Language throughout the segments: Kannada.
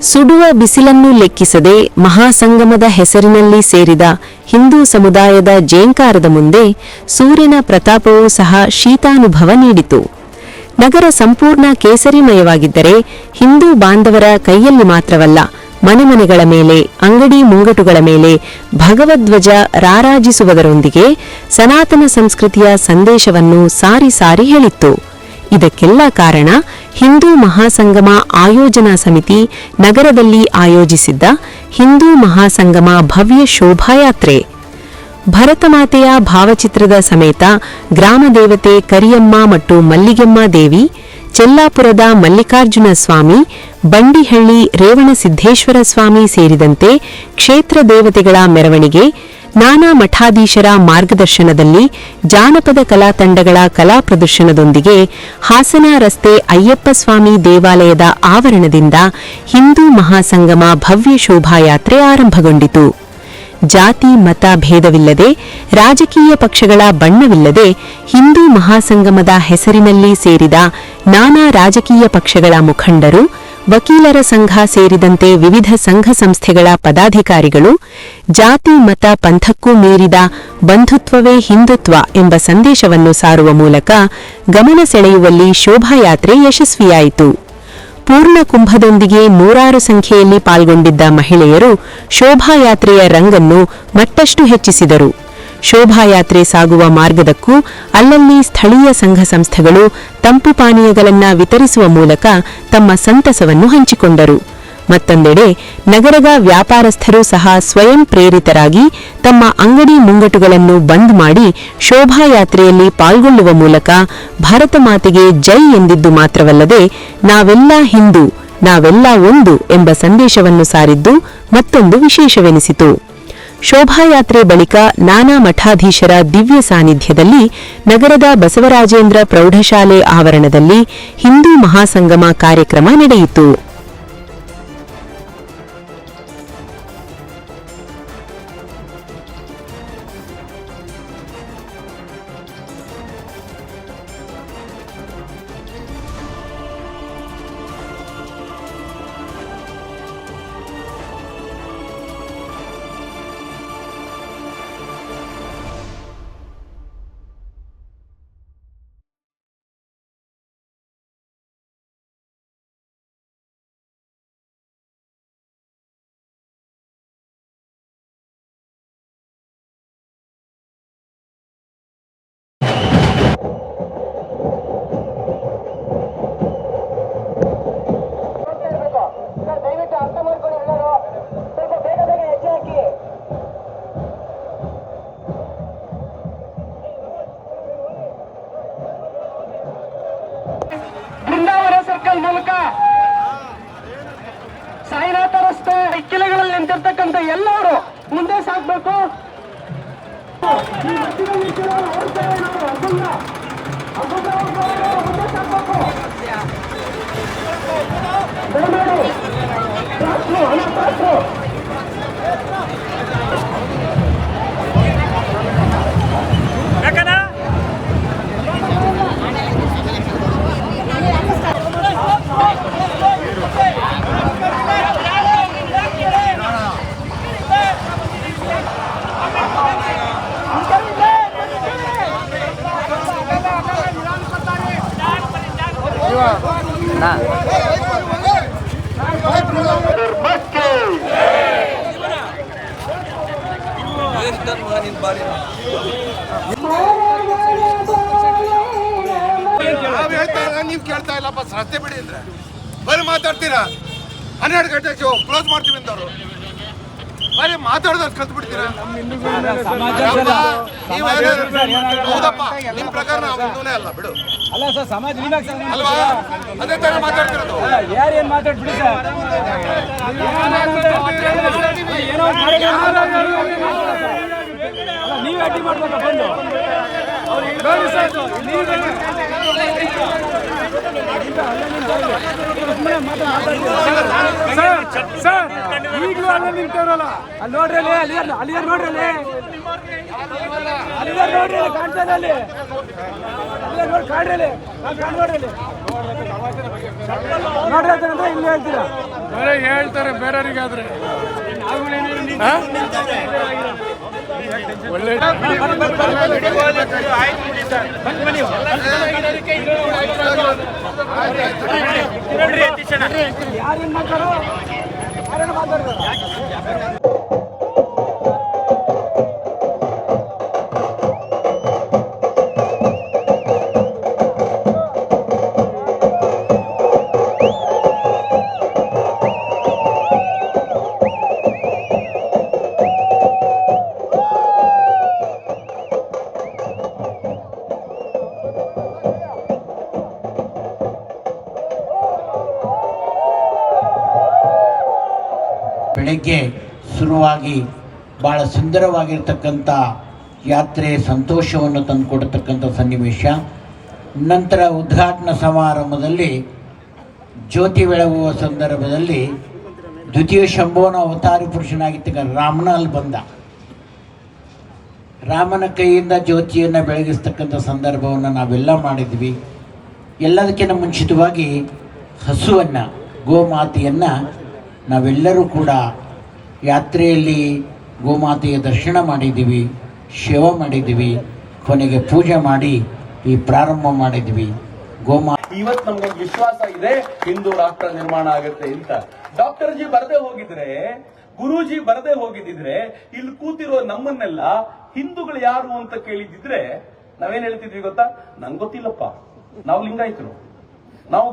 ಸುಡುವ ಬಿಸಿಲನ್ನು ಲೆಕ್ಕಿಸದೆ ಮಹಾಸಂಗಮದ ಹೆಸರಿನಲ್ಲಿ ಸೇರಿದ ಹಿಂದೂ ಸಮುದಾಯದ ಜೇಂಕಾರದ ಮುಂದೆ ಸೂರ್ಯನ ಪ್ರತಾಪವೂ ಸಹ ಶೀತಾನುಭವ ನೀಡಿತು. ನಗರ ಸಂಪೂರ್ಣ ಕೇಸರಿಮಯವಾಗಿದ್ದರೆ ಹಿಂದೂ ಬಾಂಧವರ ಕೈಯಲ್ಲಿ ಮಾತ್ರವಲ್ಲ, ಮನೆಮನೆಗಳ ಮೇಲೆ, ಅಂಗಡಿ ಮುಂಗಟುಗಳ ಮೇಲೆ ಭಗವಧ್ವಜ ರಾರಾಜಿಸುವುದರೊಂದಿಗೆ ಸನಾತನ ಸಂಸ್ಕೃತಿಯ ಸಂದೇಶವನ್ನು ಸಾರಿ ಸಾರಿ ಹೇಳಿತ್ತು. ಇದಕ್ಕೆಲ್ಲ ಕಾರಣ ಹಿಂದೂ ಮಹಾಸಂಗಮ ಆಯೋಜನಾ ಸಮಿತಿ ನಗರದಲ್ಲಿ ಆಯೋಜಿಸಿದ್ದ ಹಿಂದೂ ಮಹಾಸಂಗಮ ಭವ್ಯ ಶೋಭಾಯಾತ್ರೆ. ಭರತಮಾತೆಯ ಭಾವಚಿತ್ರದ ಸಮೇತ ಗ್ರಾಮದೇವತೆ ಕರಿಯಮ್ಮ ಮತ್ತು ಮಲ್ಲಿಗೆಮ್ಮ ದೇವಿ, ಚೆಲ್ಲಾಪುರದ ಮಲ್ಲಿಕಾರ್ಜುನ ಸ್ವಾಮಿ, ಬಂಡಿಹಳ್ಳಿ ರೇವಣಸಿದ್ದೇಶ್ವರ ಸ್ವಾಮಿ ಸೇರಿದಂತೆ ಕ್ಷೇತ್ರ ದೇವತೆಗಳ ಮೆರವಣಿಗೆ, ನಾನಾ ಮಠಾಧೀಶರ ಮಾರ್ಗದರ್ಶನದಲ್ಲಿ ಜಾನಪದ ಕಲಾ ತಂಡಗಳ ಕಲಾ ಪ್ರದರ್ಶನದೊಂದಿಗೆ ಹಾಸನ ರಸ್ತೆ ಅಯ್ಯಪ್ಪ ಸ್ವಾಮಿ ದೇವಾಲಯದ ಆವರಣದಿಂದ ಹಿಂದೂ ಮಹಾಸಂಗಮ ಭವ್ಯ ಶೋಭಾಯಾತ್ರೆ ಆರಂಭಗೊಂಡಿತು. ಜಾತಿ ಮತ ಭೇದವಿಲ್ಲದೆ, ರಾಜಕೀಯ ಪಕ್ಷಗಳ ಬಣ್ಣವಿಲ್ಲದೆ ಹಿಂದೂ ಮಹಾಸಂಗಮದ ಹೆಸರಿನಲ್ಲಿ ಸೇರಿದ ನಾನಾ ರಾಜಕೀಯ ಪಕ್ಷಗಳ ಮುಖಂಡರು, ವಕೀಲರ ಸಂಘ ಸೇರಿದಂತೆ ವಿವಿಧ ಸಂಘ ಸಂಸ್ಥೆಗಳ ಪದಾಧಿಕಾರಿಗಳು ಜಾತಿ ಮತ ಪಂಥಕ್ಕೂ ಮೀರಿದ ಬಂಧುತ್ವವೇ ಹಿಂದುತ್ವ ಎಂಬ ಸಂದೇಶವನ್ನು ಸಾರುವ ಮೂಲಕ ಗಮನ ಸೆಳೆಯುವಲ್ಲಿ ಶೋಭಾಯಾತ್ರೆ ಯಶಸ್ವಿಯಾಯಿತು. ಪೂರ್ಣ ಕುಂಭದೊಂದಿಗೆ ನೂರಾರು ಸಂಖ್ಯೆಯಲ್ಲಿ ಪಾಲ್ಗೊಂಡಿದ್ದ ಮಹಿಳೆಯರು ಶೋಭಾಯಾತ್ರೆಯ ರಂಗನ್ನು ಮತ್ತಷ್ಟು ಹೆಚ್ಚಿಸಿದರು. ಶೋಭಾಯಾತ್ರೆ ಸಾಗುವ ಮಾರ್ಗದಕ್ಕೂ ಅಲ್ಲಲ್ಲಿ ಸ್ಥಳೀಯ ಸಂಘ ಸಂಸ್ಥೆಗಳು ತಂಪು ಪಾನೀಯಗಳನ್ನು ವಿತರಿಸುವ ಮೂಲಕ ತಮ್ಮ ಸಂತಸವನ್ನು ಹಂಚಿಕೊಂಡರು. ಮತ್ತೊಂದೆಡೆ ನಗರದ ವ್ಯಾಪಾರಸ್ಥರು ಸಹ ಸ್ವಯಂ ಪ್ರೇರಿತರಾಗಿ ತಮ್ಮ ಅಂಗಡಿ ಮುಂಗಟುಗಳನ್ನು ಬಂದ್ ಮಾಡಿ ಶೋಭಾಯಾತ್ರೆಯಲ್ಲಿ ಪಾಲ್ಗೊಳ್ಳುವ ಮೂಲಕ ಭಾರತ ಮಾತೆಗೆ ಜೈ ಎಂದಿದ್ದು ಮಾತ್ರವಲ್ಲದೆ ನಾವೆಲ್ಲ ಹಿಂದೂ, ನಾವೆಲ್ಲ ಒಂದು ಎಂಬ ಸಂದೇಶವನ್ನು ಸಾರಿದ್ದು ಮತ್ತೊಂದು ವಿಶೇಷವೆನಿಸಿತು. ಶೋಭಾಯಾತ್ರೆ ಬಳಿಕ ನಾನಾ ಮಠಾಧೀಶರ ದಿವ್ಯ ಸಾನ್ನಿಧ್ಯದಲ್ಲಿ ನಗರದ ಬಸವರಾಜೇಂದ್ರ ಪ್ರೌಢಶಾಲೆ ಆವರಣದಲ್ಲಿ ಹಿಂದೂ ಮಹಾಸಂಗಮ ಕಾರ್ಯಕ್ರಮ ನಡೆಯಿತು. ಮೂಲಕ ಸಾಯಿನಾಥ ರಸ್ತೆ ಇಕ್ಕೆಲೆಗಳಲ್ಲಿ ನಿಂತಿರ್ತಕ್ಕಂಥ ಎಲ್ಲರೂ ಮುಂದೆ ಸಾಗಬೇಕು. ನೀವು ಕೇಳ್ತಾ ಇಲ್ಲಪ್ಪ, ರಸ್ತೆ ಬಿಡಿ ಅಂದ್ರೆ ಬರೀ ಮಾತಾಡ್ತೀರಾ. 12 ಗಂಟೆಗೆ ಕ್ಲೋಸ್ ಮಾಡ್ತೀವಿ ಅಂತವ್ರು ಬರೀ ಮಾತಾಡೋದು ಕಲ್ತು ಬಿಡ್ತೀರಾ. ಹೌದಪ್ಪ, ನಿಮ್ ಪ್ರಕಾರ ನಾವು ಹಿಂದೂನೇ ಅಲ್ಲ ಬಿಡು. ಅಲ್ಲ ಸರ್, ಸಮಾಜ ಅಲ್ವಾ? ಅದೇ ತರ ಮಾತಾಡ್ತಿರೋದು. ಯಾರೇನ್ ಮಾತಾಡ್ಬಿಡಿ ಸರ್, ನೀವೇ ಅಡ್ಡಿ ಮಾಡ್ಬೇಕ ಬಂದು ಸರ್. ಈಗಲೂ ಅಲ್ಲ ಅಲ್ಲಿ ನೋಡ್ರಿ ಅಲ್ಲಿ ನೋಡ್ರಿ ನೋಡ್ರಿ ಕಾಣ್ತಾನೆ ಅಲ್ಲಿ ನೋಡಿ ಕಾಣ್ರಿ ಅಲ್ಲಿ ನೋಡ್ರಿ ನೋಡ್ರಿ ಅಂತಂದ್ರೆ ಇಲ್ಲಿ ಹೇಳ್ತೀರಾ ಬೇರೆ ಹೇಳ್ತಾರೆ ಬೇರೆಯವರಿಗಾದ್ರೆ ಒಳ್ಳೆ ಯಾರೇನ್ ಮಾಡ್ತಾರೋ ಯಾರೇನು ಮಾತಾಡ್ತಾರೋ ಬೆಳಗ್ಗೆ ಶುರುವಾಗಿ ಭಾಳ ಸುಂದರವಾಗಿರ್ತಕ್ಕಂಥ ಯಾತ್ರೆ ಸಂತೋಷವನ್ನು ತಂದುಕೊಡ್ತಕ್ಕಂಥ ಸನ್ನಿವೇಶ. ನಂತರ ಉದ್ಘಾಟನಾ ಸಮಾರಂಭದಲ್ಲಿ ಜ್ಯೋತಿ ಬೆಳಗುವ ಸಂದರ್ಭದಲ್ಲಿ ದ್ವಿತೀಯ ಶಂಭೋನ ಅವತಾರಿ ಪುರುಷನಾಗಿದ್ದ ರಾಮನ ಅಲ್ಲಿ ಬಂದ. ರಾಮನ ಕೈಯಿಂದ ಜ್ಯೋತಿಯನ್ನು ಬೆಳಗಿಸ್ತಕ್ಕಂಥ ಸಂದರ್ಭವನ್ನು ನಾವೆಲ್ಲ ಮಾಡಿದ್ವಿ. ಎಲ್ಲದಕ್ಕಿಂತ ಮುಂಚಿತವಾಗಿ ಹಸುವನ್ನು ಗೋಮಾತೆಯನ್ನು ನಾವೆಲ್ಲರೂ ಕೂಡ ಯಾತ್ರೆಯಲ್ಲಿ ಗೋಮಾತೆಯ ದರ್ಶನ ಮಾಡಿದ್ದೀವಿ, ಸೇವೆ ಮಾಡಿದ್ದೀವಿ, ಕೊನೆಗೆ ಪೂಜೆ ಮಾಡಿ ಈ ಪ್ರಾರಂಭ ಮಾಡಿದ್ವಿ. ಇವತ್ತು ನಮ್ಗೊಂದು ವಿಶ್ವಾಸ ಇದೆ ಹಿಂದೂ ರಾಷ್ಟ್ರ ನಿರ್ಮಾಣ ಆಗುತ್ತೆ ಅಂತ. ಡಾಕ್ಟರ್ ಜಿ ಬರದೇ ಹೋಗಿದ್ರೆ, ಗುರೂಜಿ ಬರದೇ ಹೋಗಿದ್ರೆ, ಇಲ್ಲಿ ಕೂತಿರೋ ನಮ್ಮನ್ನೆಲ್ಲ ಹಿಂದೂಗಳು ಯಾರು ಅಂತ ಕೇಳಿದಿದ್ರೆ ನಾವೇನ್ ಹೇಳ್ತಿದ್ವಿ ಗೊತ್ತಾ? ನಂಗೆ ಗೊತ್ತಿಲ್ಲಪ್ಪ, ನಾವು ಲಿಂಗಾಯತರು, ನಾವು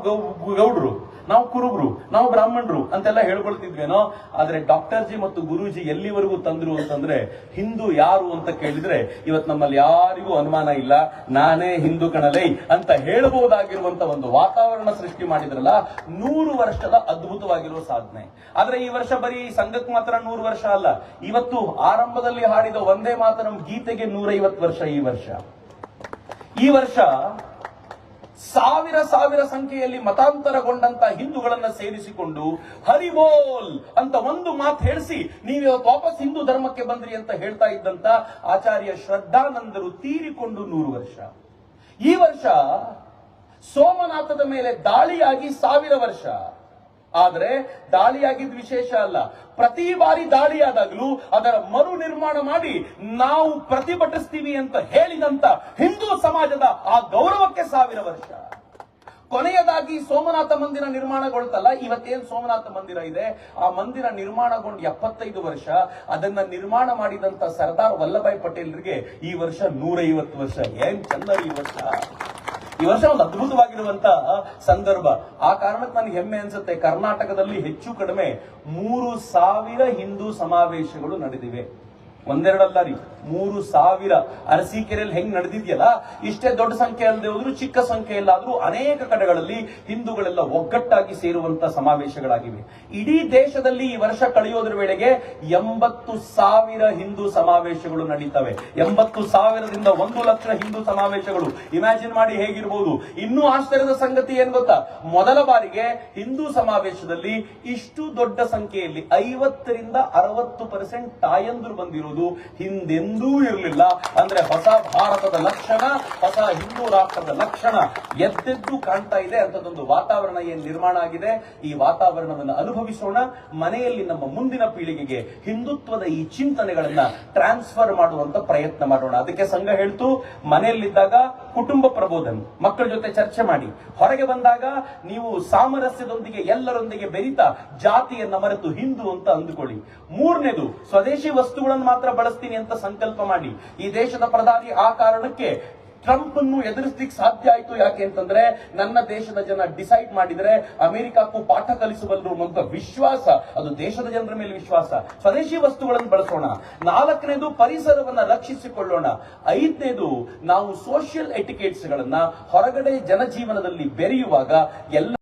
ಗೌಡ್ರು, ನಾವು ಕುರುಬರು, ನಾವು ಬ್ರಾಹ್ಮಣರು ಅಂತೆಲ್ಲ ಹೇಳ್ಕೊಳ್ತಿದ್ವೇನೋ. ಆದ್ರೆ ಡಾಕ್ಟರ್ ಜಿ ಮತ್ತು ಗುರೂಜಿ ಎಲ್ಲಿವರೆಗೂ ತಂದ್ರು ಅಂತಂದ್ರೆ ಹಿಂದೂ ಯಾರು ಅಂತ ಕೇಳಿದ್ರೆ ಇವತ್ತು ನಮ್ಮಲ್ಲಿ ಯಾರಿಗೂ ಅನುಮಾನ ಇಲ್ಲ, ನಾನೇ ಹಿಂದೂ ಕಣಲೈ ಅಂತ ಹೇಳಬಹುದಾಗಿರುವಂತ ಒಂದು ವಾತಾವರಣ ಸೃಷ್ಟಿ ಮಾಡಿದ್ರಲ್ಲ. 100 ವರ್ಷದ ಅದ್ಭುತವಾಗಿರುವ ಸಾಧನೆ. ಆದ್ರೆ ಈ ವರ್ಷ ಬರೀ ಸಂಘಕ್ಕೆ ಮಾತ್ರ 100 ವರ್ಷ ಅಲ್ಲ, ಇವತ್ತು ಆರಂಭದಲ್ಲಿ ಹಾಡಿದ ವಂದೇ ಮಾತರಂ ಗೀತೆಗೆ 150 ವರ್ಷ. ಈ ವರ್ಷ ಸಾವಿರ ಸಂಖ್ಯೆಯಲ್ಲಿ ಮತಾಂತರಗೊಂಡಂತ ಹಿಂದೂಗಳನ್ನ ಸೇರಿಸಿಕೊಂಡು ಹರಿಬೋಲ್ ಅಂತ ಒಂದು ಮಾತು ಹೇಳಿಸಿ ನೀವಿವತ್ತು ವಾಪಸ್ ಹಿಂದೂ ಧರ್ಮಕ್ಕೆ ಬಂದ್ರಿ ಅಂತ ಹೇಳ್ತಾ ಇದ್ದಂತ ಆಚಾರ್ಯ ಶ್ರದ್ಧಾನಂದರು ತೀರಿಕೊಂಡು 100 ವರ್ಷ. ಈ ವರ್ಷ ಸೋಮನಾಥದ ಮೇಲೆ ದಾಳಿಯಾಗಿ 1000 ವರ್ಷ. ಆದ್ರೆ ದಾಳಿಯಾಗಿದ್ದ ವಿಶೇಷ ಅಲ್ಲ, ಪ್ರತಿ ಬಾರಿ ದಾಳಿಯಾದಾಗಲೂ ಅದರ ಮರು ನಿರ್ಮಾಣ ಮಾಡಿ ನಾವು ಪ್ರತಿಭಟಿಸ್ತೀವಿ ಅಂತ ಹೇಳಿದಂತ ಹಿಂದೂ ಸಮಾಜದ ಆ ಗೌರವಕ್ಕೆ 1000 ವರ್ಷ. ಕೊನೆಯದಾಗಿ ಸೋಮನಾಥ ಮಂದಿರ ನಿರ್ಮಾಣಗೊಳ್ತಲ್ಲ, ಇವತ್ತೇನ್ ಸೋಮನಾಥ ಮಂದಿರ ಇದೆ ಆ ಮಂದಿರ ನಿರ್ಮಾಣಗೊಂಡು 75 ವರ್ಷ. ಅದನ್ನ ನಿರ್ಮಾಣ ಮಾಡಿದಂತ ಸರ್ದಾರ್ ವಲ್ಲಭಾಯ್ ಪಟೇಲ್ರಿಗೆ ಈ ವರ್ಷ 150 ವರ್ಷ. ಏನ್ ಚಂದ ಈ ವರ್ಷ ಒಂದು ಅದ್ಭುತವಾಗಿರುವಂತ ಸಂದರ್ಭ. ಆ ಕಾರಣಕ್ಕೆ ನನಗೆ ಹೆಮ್ಮೆ ಅನ್ಸುತ್ತೆ, ಕರ್ನಾಟಕದಲ್ಲಿ ಹೆಚ್ಚು ಕಡಿಮೆ 3000 ಹಿಂದೂ ಸಮಾವೇಶಗಳು ನಡೆದಿವೆ. ಒಂದೆರಡಲ್ಲ ರೀ, 3000. ಅರಸೀಕೆರೆಯಲ್ಲಿ ಹೆಂಗ್ ನಡೆದಿದೆಯಲ್ಲ, ಇಷ್ಟೇ ದೊಡ್ಡ ಸಂಖ್ಯೆ ಅಲ್ಲದೆ ಹೋದ್ರು ಚಿಕ್ಕ ಸಂಖ್ಯೆಯಲ್ಲಾದ್ರೂ ಅನೇಕ ಕಡೆಗಳಲ್ಲಿ ಹಿಂದೂಗಳೆಲ್ಲ ಒಗ್ಗಟ್ಟಾಗಿ ಸೇರುವಂತ ಸಮಾವೇಶಗಳಾಗಿವೆ. ಇಡೀ ದೇಶದಲ್ಲಿ ಈ ವರ್ಷ ಕಳೆಯೋದ್ರ ವೇಳೆಗೆ 80,000 ಹಿಂದೂ ಸಮಾವೇಶಗಳು ನಡೀತವೆ. 80,000ದಿಂದ 1 ಲಕ್ಷ ಹಿಂದೂ ಸಮಾವೇಶಗಳು. ಇಮ್ಯಾಜಿನ್ ಮಾಡಿ ಹೇಗಿರ್ಬೋದು. ಇನ್ನೂ ಆಶ್ಚರ್ಯದ ಸಂಗತಿ ಏನ್ ಗೊತ್ತಾ? ಮೊದಲ ಬಾರಿಗೆ ಹಿಂದೂ ಸಮಾವೇಶದಲ್ಲಿ ಇಷ್ಟು ದೊಡ್ಡ ಸಂಖ್ಯೆಯಲ್ಲಿ 50ರಿಂದ 60% ತಾಯಂದ್ರು ಬಂದಿರೋದು ಹಿಂದೆಂದೂ ಇರಲಿಲ್ಲ. ಅಂದ್ರೆ ಹೊಸ ಭಾರತದ ಲಕ್ಷಣ, ಹೊಸ ಹಿಂದೂ ರಾಷ್ಟ್ರದ ಲಕ್ಷಣ ಎದ್ದೆದ್ದು ಕಾಣ್ತಾ ಇದೆ. ಅಂತದೊಂದು ವಾತಾವರಣ ಏನ್ ನಿರ್ಮಾಣ ಆಗಿದೆ, ಈ ವಾತಾವರಣವನ್ನು ಅನುಭವಿಸೋಣ. ಮನೆಯಲ್ಲಿ ನಮ್ಮ ಮುಂದಿನ ಪೀಳಿಗೆಗೆ ಹಿಂದುತ್ವದ ಈ ಚಿಂತನೆಗಳನ್ನ ಟ್ರಾನ್ಸ್ಫರ್ ಮಾಡುವಂತ ಪ್ರಯತ್ನ ಮಾಡೋಣ. ಅದಕ್ಕೆ ಸಂಘ ಹೇಳ್ತು, ಮನೆಯಲ್ಲಿದ್ದಾಗ ಕುಟುಂಬ ಪ್ರಬೋಧನೆ, ಮಕ್ಕಳ ಜೊತೆ ಚರ್ಚೆ ಮಾಡಿ. ಹೊರಗೆ ಬಂದಾಗ ನೀವು ಸಾಮರಸ್ಯದೊಂದಿಗೆ ಎಲ್ಲರೊಂದಿಗೆ ಬೆರೀತಾ ಜಾತಿಯನ್ನ ಮರೆತು ಹಿಂದೂ ಅಂತ ಅಂದುಕೊಳ್ಳಿ. 3ನೇದು, ಸ್ವದೇಶಿ ವಸ್ತುಗಳನ್ನು ಮಾತ್ರ ಬಳಸ್ತೀನಿ ಅಂತ ಸಂಕಲ್ಪ ಮಾಡಿ. ಈ ದೇಶದ ಪ್ರಧಾನಿ ಆ ಕಾರಣಕ್ಕೆ ಟ್ರಂಪ್ ಅನ್ನು ಎದುರಿಸಲಿಕ್ಕೆ ಸಾಧ್ಯ ಆಯ್ತು. ಯಾಕೆ ಅಂತಂದ್ರೆ ನನ್ನ ದೇಶದ ಜನ ಡಿಸೈಡ್ ಮಾಡಿದ್ರೆ ಅಮೆರಿಕಕ್ಕೂ ಪಾಠ ಕಲಿಸಬಲ್ಲರು ಅಂತ ವಿಶ್ವಾಸ, ಅದು ದೇಶದ ಜನರ ಮೇಲೆ ವಿಶ್ವಾಸ. ಸ್ವದೇಶಿ ವಸ್ತುಗಳನ್ನು ಬಳಸೋಣ. 4ನೇದು, ಪರಿಸರವನ್ನ ರಕ್ಷಿಸಿಕೊಳ್ಳೋಣ. 5ನೇದು, ನಾವು ಸೋಷಿಯಲ್ ಎಟಿಕೇಟ್ಸ್ ಗಳನ್ನ ಹೊರಗಡೆ ಜನಜೀವನದಲ್ಲಿ ಬೆರೆಯುವಾಗ ಎಲ್ಲ